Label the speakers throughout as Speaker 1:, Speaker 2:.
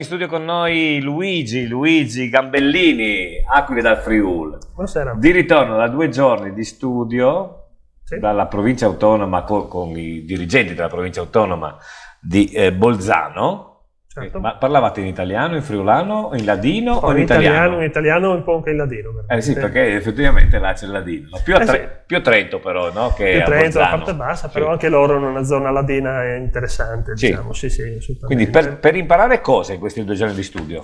Speaker 1: In studio con noi Luigi Gambellini, Aquile dal Friuli.
Speaker 2: Buonasera.
Speaker 1: Di ritorno da 2 giorni di studio dalla provincia autonoma con i dirigenti della provincia autonoma di Bolzano.
Speaker 2: Certo.
Speaker 1: Ma parlavate in italiano, in friulano, in ladino o in italiano?
Speaker 2: In italiano e un po' anche in ladino.
Speaker 1: Sì, perché effettivamente là c'è il ladino. Più a Trento però, no? Che
Speaker 2: più
Speaker 1: a
Speaker 2: Trento,
Speaker 1: Bolzano.
Speaker 2: la parte bassa, però anche loro hanno una zona ladina interessante,
Speaker 1: Sì.
Speaker 2: diciamo. Sì, assolutamente.
Speaker 1: Quindi per imparare cosa in questi 2 giorni di studio?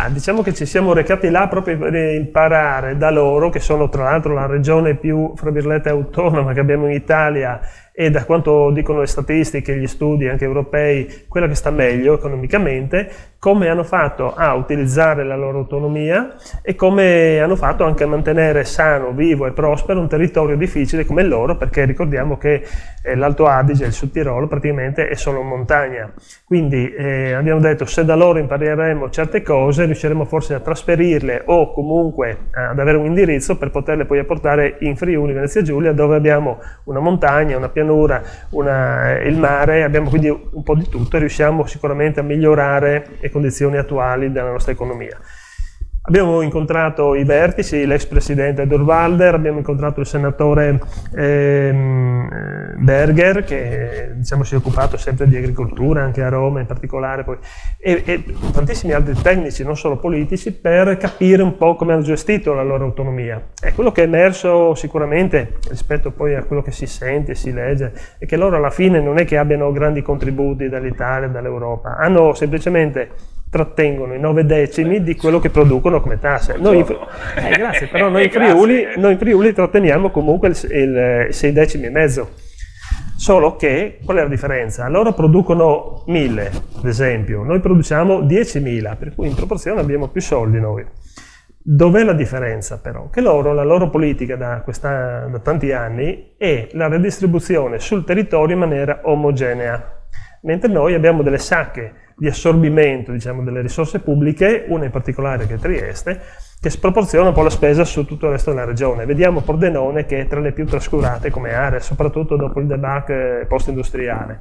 Speaker 2: Diciamo che ci siamo recati là proprio per imparare da loro, che sono tra l'altro la regione più, fra virgolette, autonoma che abbiamo in Italia, e da quanto dicono le statistiche e gli studi anche europei, quella che sta meglio economicamente, come hanno fatto a utilizzare la loro autonomia e come hanno fatto anche a mantenere sano, vivo e prospero un territorio difficile come il loro, perché ricordiamo che l'Alto Adige, il Sud Tirolo, praticamente è solo montagna. Quindi abbiamo detto, se da loro impareremo certe cose, riusciremo forse a trasferirle o comunque ad avere un indirizzo per poterle poi apportare in Friuli, Venezia Giulia, dove abbiamo una montagna, una pianura, il mare, abbiamo quindi un po' di tutto e riusciamo sicuramente a migliorare le condizioni attuali della nostra economia. Abbiamo incontrato i vertici, l'ex presidente Dorvalder, abbiamo incontrato il senatore Berger, che diciamo si è occupato sempre di agricoltura, anche a Roma in particolare, poi, e tantissimi altri tecnici, non solo politici, per capire un po' come hanno gestito la loro autonomia. E quello che è emerso sicuramente, rispetto poi a quello che si sente e si legge, è che loro alla fine non è che abbiano grandi contributi dall'Italia e dall'Europa, hanno semplicemente trattengono i 9 decimi di quello che producono come tasse. Grazie, però noi in Friuli tratteniamo comunque il 6 decimi e mezzo. Solo che, qual è la differenza? Loro producono 1000, ad esempio, noi produciamo 10.000, per cui in proporzione abbiamo più soldi noi. Dov'è la differenza però? Che loro, la loro politica da tanti anni è la redistribuzione sul territorio in maniera omogenea, mentre noi abbiamo delle sacche di assorbimento, diciamo, delle risorse pubbliche, una in particolare che è Trieste, che sproporziona un po' la spesa su tutto il resto della regione. Vediamo Pordenone che è tra le più trascurate come area, soprattutto dopo il debacle post-industriale.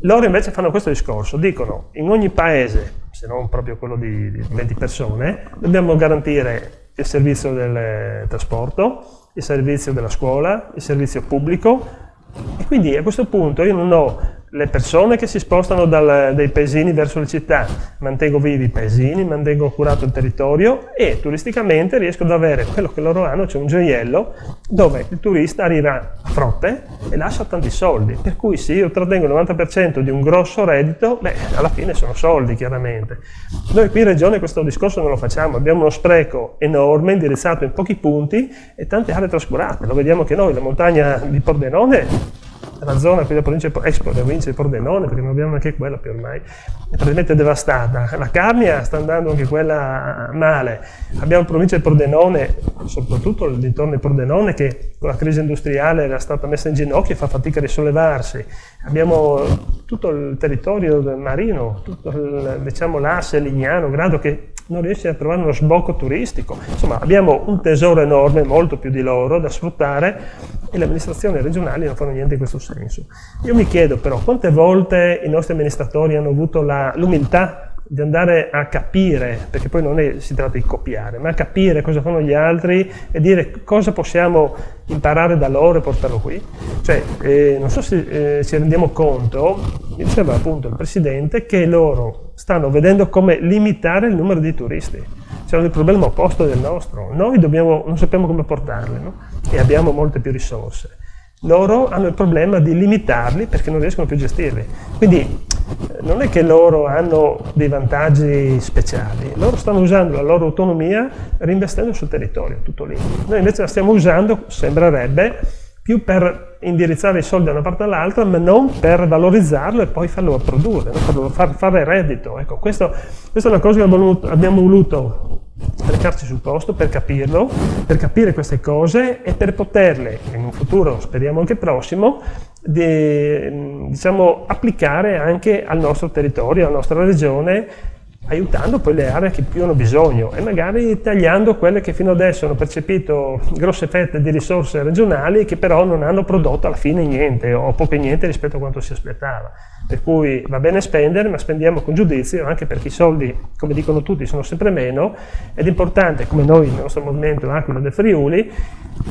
Speaker 2: Loro invece fanno questo discorso, dicono in ogni paese, se non proprio quello di 20 persone, dobbiamo garantire il servizio del trasporto, il servizio della scuola, il servizio pubblico, e quindi a questo punto io non ho le persone che si spostano dai paesini verso le città, mantengo vivi i paesini, mantengo curato il territorio e turisticamente riesco ad avere quello che loro hanno, cioè un gioiello dove il turista arriva a frotte e lascia tanti soldi, per cui se io trattengo il 90% di un grosso reddito, alla fine sono soldi chiaramente. Noi qui in regione questo discorso non lo facciamo, abbiamo uno spreco enorme indirizzato in pochi punti e tante aree trascurate, lo vediamo che noi, la montagna di Pordenone, la zona qui della provincia di Pordenone, perché non abbiamo neanche quella più ormai, è praticamente devastata. La Carnia sta andando anche quella male. Abbiamo la provincia di Pordenone, soprattutto l'intorno di Pordenone, che con la crisi industriale era stata messa in ginocchio e fa fatica a risollevarsi. Abbiamo tutto il territorio del marino, tutto l'asse Lignano, Grado, che non riesce a trovare uno sbocco turistico. Insomma, abbiamo un tesoro enorme, molto più di loro, da sfruttare e le amministrazioni regionali non fanno niente in questo senso. Io mi chiedo però quante volte i nostri amministratori hanno avuto l'umiltà di andare a capire, perché poi non si tratta di copiare, ma a capire cosa fanno gli altri e dire cosa possiamo imparare da loro e portarlo qui. Cioè, non so se ci rendiamo conto, mi diceva appunto il Presidente, che loro stanno vedendo come limitare il numero di turisti. C'è un problema opposto del nostro. Noi non sappiamo come portarli, no? E abbiamo molte più risorse. Loro hanno il problema di limitarli perché non riescono più a gestirli. Quindi non è che loro hanno dei vantaggi speciali, loro stanno usando la loro autonomia reinvestendo sul territorio, tutto lì. Noi invece la stiamo usando, sembrerebbe, più per indirizzare i soldi da una parte all'altra, ma non per valorizzarlo e poi farlo produrre, no? Per fare reddito. Ecco, questa è una cosa che abbiamo voluto recarci sul posto per capirlo, per capire queste cose e per poterle, in un futuro speriamo anche prossimo, diciamo, applicare anche al nostro territorio, alla nostra regione, aiutando poi le aree che più hanno bisogno e magari tagliando quelle che fino adesso hanno percepito grosse fette di risorse regionali che però non hanno prodotto alla fine niente o poco e niente rispetto a quanto si aspettava. per cui va bene spendere, ma spendiamo con giudizio, anche perché i soldi, come dicono tutti, sono sempre meno, ed è importante, come noi, il nostro movimento Aquila del Friuli,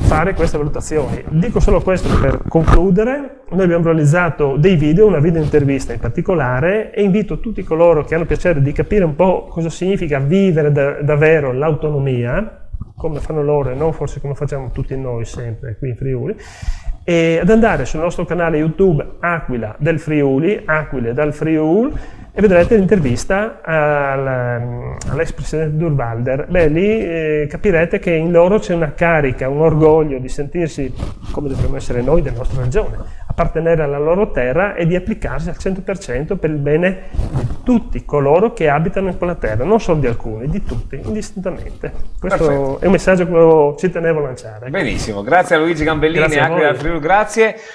Speaker 2: fare queste valutazioni. Dico solo questo per concludere: noi abbiamo realizzato dei video, una video intervista in particolare, e invito tutti coloro che hanno piacere di capire un po' cosa significa vivere davvero l'autonomia, come fanno loro e non forse come facciamo tutti noi sempre qui in Friuli, e ad andare sul nostro canale YouTube Aquila del Friuli, Aquile dal Friuli, e vedrete l'intervista all'ex presidente Durnwalder. Beh, lì capirete che in loro c'è una carica, un orgoglio di sentirsi, come dovremmo essere noi, della nostra regione, appartenere alla loro terra e di applicarsi al 100% per il bene di tutti coloro che abitano in quella terra, non solo di alcuni, di tutti, indistintamente. Questo
Speaker 1: Perfetto.
Speaker 2: è un messaggio che ci tenevo a lanciare.
Speaker 1: Benissimo, grazie a Luigi Gambellini,
Speaker 2: Grazie a
Speaker 1: Aquila
Speaker 2: voi.
Speaker 1: del Friuli, grazie.